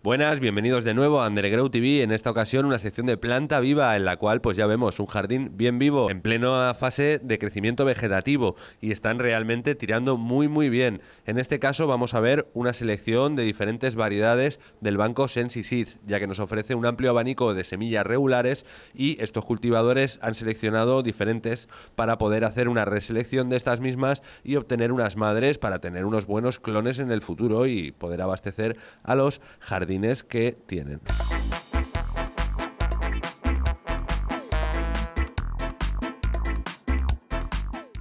Buenas, bienvenidos de nuevo a Underground TV, en esta ocasión una sección de planta viva en la cual pues ya vemos un jardín bien vivo, en plena fase de crecimiento vegetativo y están realmente tirando muy bien. En este caso vamos a ver una selección de diferentes variedades del banco Sensi Seeds, ya que nos ofrece un amplio abanico de semillas regulares y estos cultivadores han seleccionado diferentes para poder hacer una reselección de estas mismas y obtener unas madres para tener unos buenos clones en el futuro y poder abastecer a los jardines que tienen.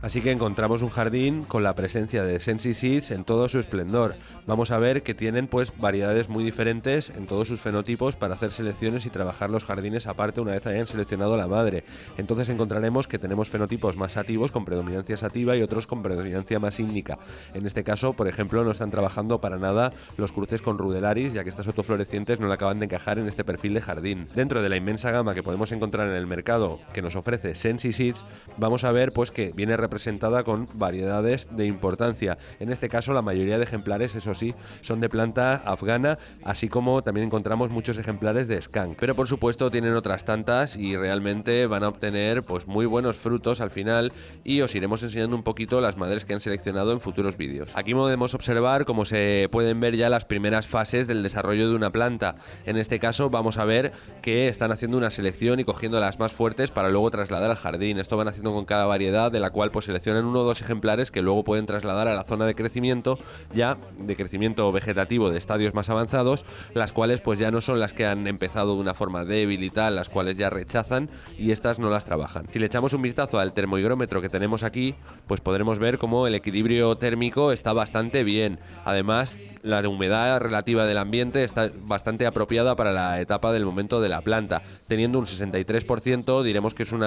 Así que encontramos un jardín con la presencia de Sensi Seeds en todo su esplendor. Vamos a ver que tienen pues variedades muy diferentes en todos sus fenotipos para hacer selecciones y trabajar los jardines aparte una vez hayan seleccionado la madre. Entonces encontraremos que tenemos fenotipos más sativos con predominancia sativa y otros con predominancia más índica. En este caso, por ejemplo, no están trabajando para nada los cruces con rudelaris, ya que estas autoflorecientes no le acaban de encajar en este perfil de jardín. Dentro de la inmensa gama que podemos encontrar en el mercado que nos ofrece Sensi Seeds, vamos a ver pues que viene representada con variedades de importancia. En este caso, la mayoría de ejemplares, eso sí, son de planta afgana, así como también encontramos muchos ejemplares de skunk. Pero por supuesto tienen otras tantas y realmente van a obtener pues muy buenos frutos al final y os iremos enseñando un poquito las madres que han seleccionado en futuros vídeos. Aquí podemos observar cómo se pueden ver ya las primeras fases del desarrollo de una planta. En este caso vamos a ver que están haciendo una selección y cogiendo las más fuertes para luego trasladar al jardín. Esto van haciendo con cada variedad, de la cual pues seleccionan uno o dos ejemplares que luego pueden trasladar a la zona de crecimiento, ya de crecimiento vegetativo de estadios más avanzados, las cuales pues ya no son las que han empezado de una forma débil y tal, las cuales ya rechazan y estas no las trabajan. Si le echamos un vistazo al termohigrómetro que tenemos aquí, pues podremos ver cómo el equilibrio térmico está bastante bien. Además, la humedad relativa del ambiente está bastante apropiada para la etapa del momento de la planta. Teniendo un 63%, diremos que es un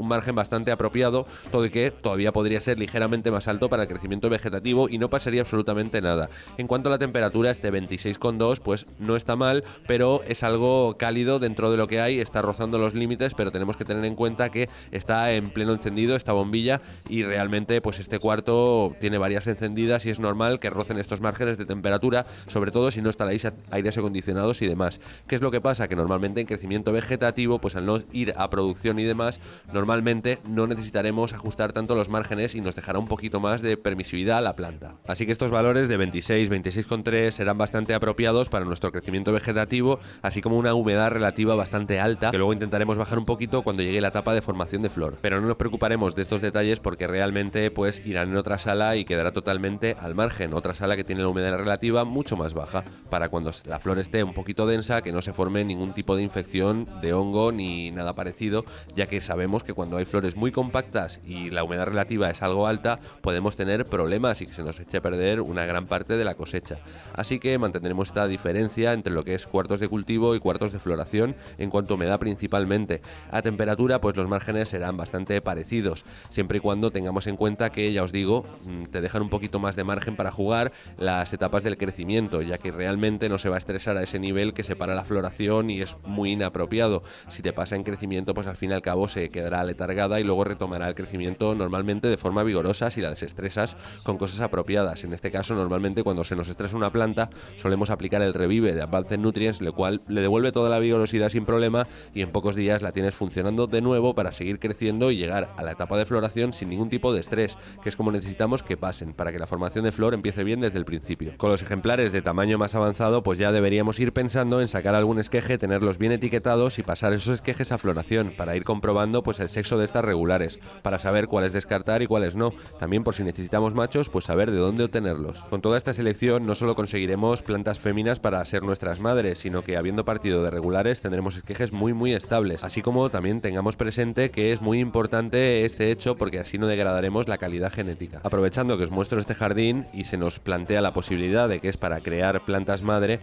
margen bastante apropiado, todo y que todavía podría ser ligeramente más alto para el crecimiento vegetativo y no pasaría absolutamente nada. En cuanto a la temperatura, este 26,2 pues no está mal, pero es algo cálido dentro de lo que hay, está rozando los límites, pero tenemos que tener en cuenta que está en pleno encendido esta bombilla y realmente pues este cuarto tiene varias encendidas y es normal que rocen estos márgenes de temperatura, sobre todo si no instaláis aires acondicionados y demás. ¿Qué es lo que pasa? Que normalmente en crecimiento vegetativo, pues al no ir a producción y demás, normalmente no necesitaremos ajustar tanto los márgenes y nos dejará un poquito más de permisividad a la planta. Así que estos valores de 26, 26,3 serán bastante apropiados para nuestro crecimiento vegetativo, así como una humedad relativa bastante alta, que luego intentaremos bajar un poquito cuando llegue la etapa de formación de flor. Pero no nos preocuparemos de estos detalles porque realmente pues irán en otra sala y quedará totalmente al margen, otra sala que tiene la humedad relativa mucho más baja, para cuando la flor esté un poquito densa, que no se forme ningún tipo de infección de hongo ni nada parecido, ya que sabemos que cuando hay flores muy compactas y la humedad relativa es algo alta, podemos tener problemas y que se nos eche a perder una gran parte de la cosecha. Así que mantendremos esta diferencia entre lo que es cuartos de cultivo y cuartos de floración en cuanto a humedad principalmente. A temperatura, pues los márgenes serán bastante parecidos, siempre y cuando tengamos en cuenta que, ya os digo, te dejan un poquito más de margen para jugar las etapas del crecimiento, ya que realmente no se va a estresar a ese nivel que separa la floración y es muy inapropiado. Si te pasa en crecimiento, pues al fin y al cabo se quedará letargada y luego retomará el crecimiento normalmente de forma vigorosa si la desestresas con cosas apropiadas. En este caso, normalmente cuando se nos estresa una planta, solemos aplicar el revive de Advanced Nutrients, lo cual le devuelve toda la vigorosidad sin problema y en pocos días la tienes funcionando de nuevo para seguir creciendo y llegar a la etapa de floración sin ningún tipo de estrés, que es como necesitamos que pasen para que la formación de flor empiece bien desde el principio. Con los ejemplares de tamaño más avanzado, pues ya deberíamos ir pensando en sacar algún esqueje, tenerlos bien etiquetados y pasar esos esquejes a floración para ir comprobando pues el sexo de estas regulares, para saber cuáles descartar y cuáles no. También por si necesitamos machos, pues saber de dónde obtenerlos. Con toda esta selección no solo conseguiremos plantas féminas para ser nuestras madres, sino que habiendo partido de regulares tendremos esquejes muy estables, así como también tengamos presente que es muy importante este hecho porque así no degradaremos la calidad genética. Aprovechando que os muestro este jardín y se nos plantea la posibilidad de que es para crear plantas madre,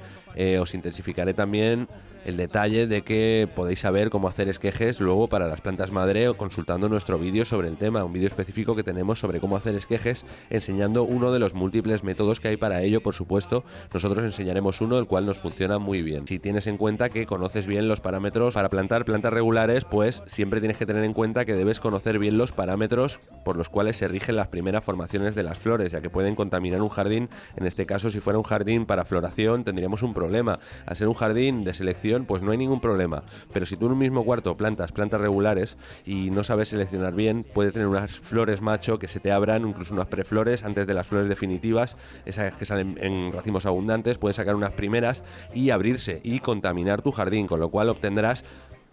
os intensificaré también el detalle de que podéis saber cómo hacer esquejes luego para las plantas madre o consultando nuestro vídeo sobre el tema, un vídeo específico que tenemos sobre cómo hacer esquejes, enseñando uno de los múltiples métodos que hay para ello. Por supuesto, nosotros enseñaremos uno el cual nos funciona muy bien. Si tienes en cuenta que conoces bien los parámetros para plantar plantas regulares, pues siempre tienes que tener en cuenta que debes conocer bien los parámetros por los cuales se rigen las primeras formaciones de las flores, ya que pueden contaminar un jardín. En este caso, si fuera un jardín para floración, tendríamos un problema. Al ser un jardín de selección, pues no hay ningún problema. Pero si tú en un mismo cuarto plantas plantas regulares y no sabes seleccionar bien, puede tener unas flores macho que se te abran, incluso unas preflores antes de las flores definitivas, esas que salen en racimos abundantes, pueden sacar unas primeras y abrirse y contaminar tu jardín, con lo cual obtendrás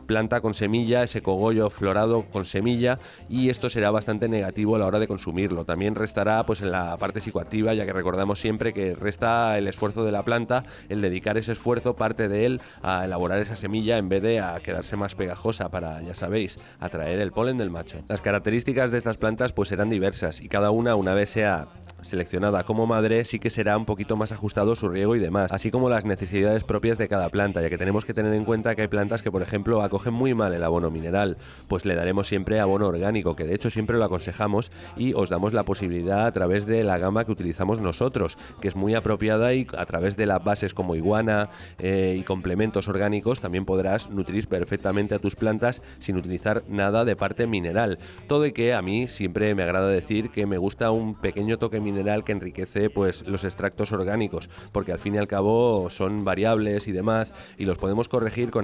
planta con semilla, ese cogollo florado con semilla, y esto será bastante negativo a la hora de consumirlo. También restará pues en la parte psicoactiva, ya que recordamos siempre que resta el esfuerzo de la planta, el dedicar ese esfuerzo, parte de él, a elaborar esa semilla en vez de a quedarse más pegajosa para, ya sabéis, atraer el polen del macho. Las características de estas plantas pues serán diversas y cada una vez sea seleccionada como madre, sí que será un poquito más ajustado su riego y demás, así como las necesidades propias de cada planta, ya que tenemos que tener en cuenta que hay plantas que, por ejemplo, acogen muy mal el abono mineral, pues le daremos siempre abono orgánico, que de hecho siempre lo aconsejamos, y os damos la posibilidad a través de la gama que utilizamos nosotros, que es muy apropiada, y a través de las bases como iguana y complementos orgánicos también podrás nutrir perfectamente a tus plantas sin utilizar nada de parte mineral. Todo y que a mí siempre me agrada decir que me gusta un pequeño toque mineral que enriquece pues los extractos orgánicos, porque al fin y al cabo son variables y demás, y los podemos corregir con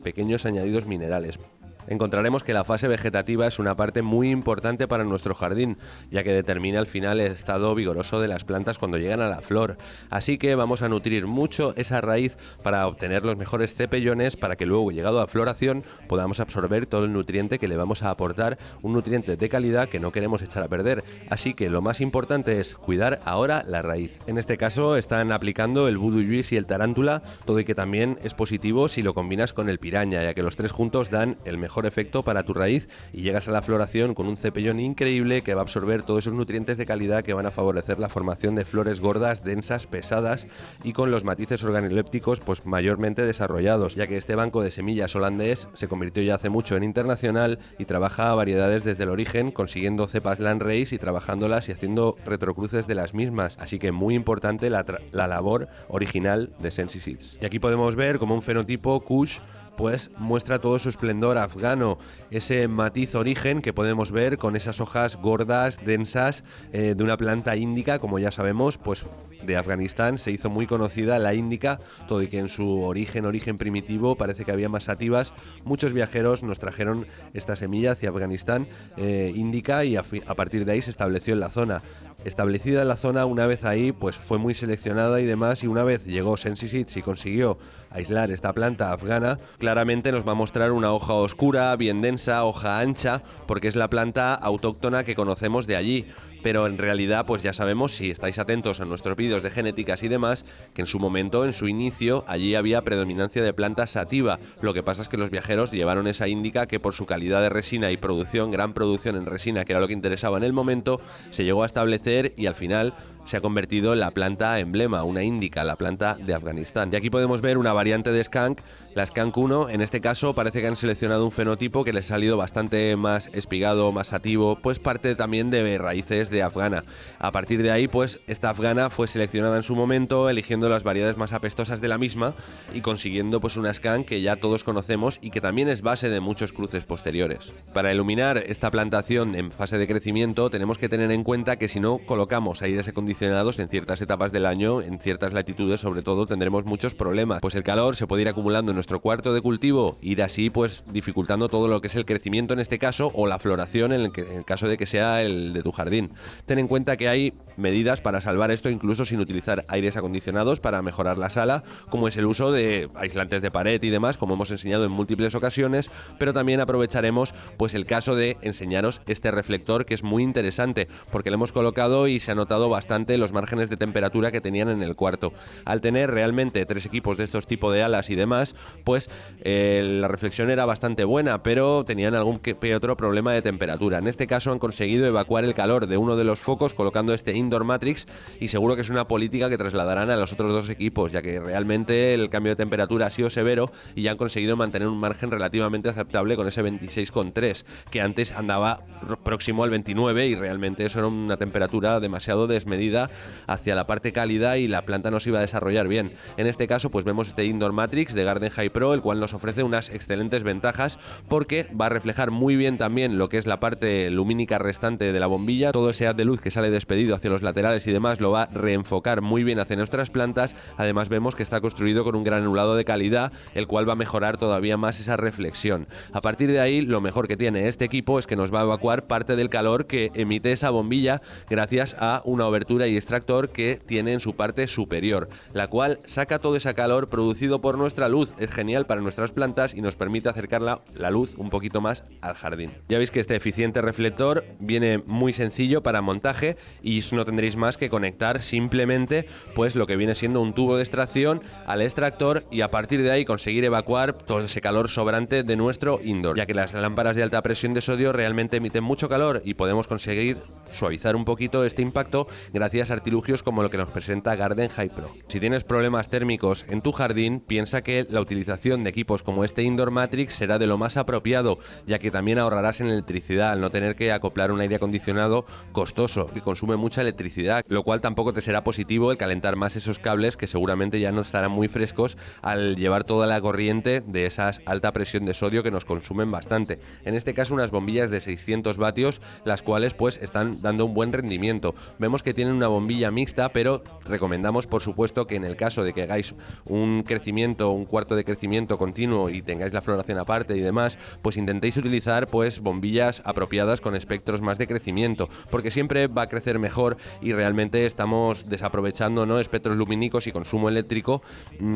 pequeños añadidos minerales. Encontraremos que la fase vegetativa es una parte muy importante para nuestro jardín, ya que determina al final el estado vigoroso de las plantas cuando llegan a la flor. Así que vamos a nutrir mucho esa raíz para obtener los mejores cepellones, para que luego, llegado a floración, podamos absorber todo el nutriente que le vamos a aportar, un nutriente de calidad que no queremos echar a perder. Así que lo más importante es cuidar ahora la raíz. En este caso están aplicando el Voodoo Juice y el Tarántula, todo y que también es positivo si lo combinas con el Piraña, ya que los tres juntos dan el mejor efecto para tu raíz y llegas a la floración con un cepellón increíble que va a absorber todos esos nutrientes de calidad que van a favorecer la formación de flores gordas, densas, pesadas y con los matices organolépticos pues mayormente desarrollados, ya que este banco de semillas holandés se convirtió ya hace mucho en internacional y trabaja variedades desde el origen, consiguiendo cepas Landrace y trabajándolas y haciendo retrocruces de las mismas, así que muy importante la labor original de Sensi Seeds. Y aquí podemos ver como un fenotipo Kush pues muestra todo su esplendor afgano, ese matiz origen que podemos ver con esas hojas gordas, densas, de una planta índica, como ya sabemos, pues de Afganistán se hizo muy conocida la índica, todo y que en su origen primitivo parece que había más sativas. Muchos viajeros nos trajeron esta semilla hacia Afganistán índica, y a partir de ahí se estableció en la zona. Establecida en la zona, una vez ahí, pues fue muy seleccionada y demás, y una vez llegó Sensi Seeds y consiguió aislar esta planta afgana, claramente nos va a mostrar una hoja oscura, bien densa, hoja ancha, porque es la planta autóctona que conocemos de allí. Pero en realidad pues ya sabemos, si estáis atentos a nuestros vídeos de genéticas y demás, que en su momento, en su inicio, allí había predominancia de planta sativa. Lo que pasa es que los viajeros llevaron esa índica, que por su calidad de resina y producción, gran producción en resina, que era lo que interesaba en el momento, se llegó a establecer y al final se ha convertido en la planta emblema, una índica, la planta de Afganistán. Y aquí podemos ver una variante de Skunk, la Skunk 1, en este caso parece que han seleccionado un fenotipo que les ha salido bastante más espigado, más sativo, pues parte también de raíces de afgana. A partir de ahí, pues esta afgana fue seleccionada en su momento, eligiendo las variedades más apestosas de la misma y consiguiendo pues una Skunk que ya todos conocemos y que también es base de muchos cruces posteriores. Para iluminar esta plantación en fase de crecimiento, tenemos que tener en cuenta que si no colocamos aires acondicionados en ciertas etapas del año, en ciertas latitudes sobre todo, tendremos muchos problemas, pues el calor se puede ir acumulando en nuestro cuarto de cultivo, ir así pues dificultando todo lo que es el crecimiento en este caso, o la floración en el caso de que sea el de tu jardín. Ten en cuenta que hay medidas para salvar esto, incluso sin utilizar aires acondicionados, para mejorar la sala, como es el uso de aislantes de pared y demás, como hemos enseñado en múltiples ocasiones, pero también aprovecharemos pues el caso de enseñaros este reflector, que es muy interesante porque lo hemos colocado y se ha notado bastante bastante los márgenes de temperatura que tenían en el cuarto. Al tener realmente 3 equipos de estos tipos de alas y demás, pues la reflexión era bastante buena, pero tenían algún que otro problema de temperatura. En este caso han conseguido evacuar el calor de uno de los focos colocando este Indoor Matrix, y seguro que es una política que trasladarán a los otros 2 equipos, ya que realmente el cambio de temperatura ha sido severo y ya han conseguido mantener un margen relativamente aceptable con ese 26,3, que antes andaba próximo al 29, y realmente eso era una temperatura demasiado desmedida hacia la parte cálida y la planta no se iba a desarrollar bien. En este caso pues vemos este Indoor Matrix de Gardenhire Pro, el cual nos ofrece unas excelentes ventajas porque va a reflejar muy bien también lo que es la parte lumínica restante de la bombilla. Todo ese haz de luz que sale despedido hacia los laterales y demás lo va a reenfocar muy bien hacia nuestras plantas. Además vemos que está construido con un granulado de calidad, el cual va a mejorar todavía más esa reflexión. A partir de ahí, lo mejor que tiene este equipo es que nos va a evacuar parte del calor que emite esa bombilla gracias a una obertura y extractor que tiene en su parte superior, la cual saca todo ese calor producido por nuestra luz. Es genial para nuestras plantas y nos permite acercar la luz un poquito más al jardín. Ya veis que este eficiente reflector viene muy sencillo para montaje y no tendréis más que conectar simplemente pues lo que viene siendo un tubo de extracción al extractor, y a partir de ahí conseguir evacuar todo ese calor sobrante de nuestro indoor, ya que las lámparas de alta presión de sodio realmente emiten mucho calor y podemos conseguir suavizar un poquito este impacto gracias a artilugios como lo que nos presenta Gardenhire Pro. Si tienes problemas térmicos en tu jardín, piensa que la utilización de equipos como este Indoor Matrix será de lo más apropiado, ya que también ahorrarás en electricidad al no tener que acoplar un aire acondicionado costoso que consume mucha electricidad, lo cual tampoco te será positivo el calentar más esos cables que seguramente ya no estarán muy frescos al llevar toda la corriente de esas alta presión de sodio que nos consumen bastante. En este caso unas bombillas de 600 vatios, las cuales pues están dando un buen rendimiento. Vemos que tienen una bombilla mixta, pero recomendamos por supuesto que en el caso de que hagáis un crecimiento, un cuarto de crecimiento continuo y tengáis la floración aparte y demás, pues intentéis utilizar pues bombillas apropiadas con espectros más de crecimiento, porque siempre va a crecer mejor y realmente estamos desaprovechando, ¿no?, espectros lumínicos y consumo eléctrico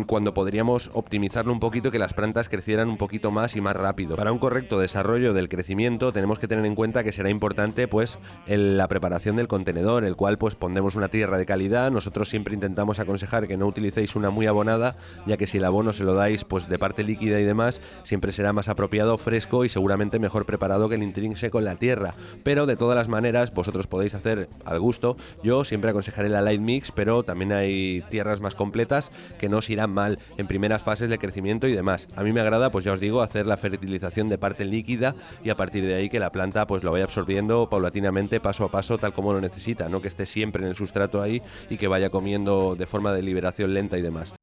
cuando podríamos optimizarlo un poquito, que las plantas crecieran un poquito más y más rápido. Para un correcto desarrollo del crecimiento tenemos que tener en cuenta que será importante pues la preparación del contenedor, el cual pues pondremos una tierra de calidad. Nosotros siempre intentamos aconsejar que no utilicéis una muy abonada, ya que si el abono se lo dais pues de parte líquida y demás, siempre será más apropiado fresco y seguramente mejor preparado que el intrínseco en la tierra. Pero de todas las maneras vosotros podéis hacer al gusto. Yo siempre aconsejaré la Light Mix, pero también hay tierras más completas que no os irán mal en primeras fases de crecimiento y demás. A mí me agrada, pues ya os digo, hacer la fertilización de parte líquida y a partir de ahí que la planta pues lo vaya absorbiendo paulatinamente, paso a paso, tal como lo necesita, no que esté siempre en el sustrato ahí y que vaya comiendo de forma de liberación lenta y demás.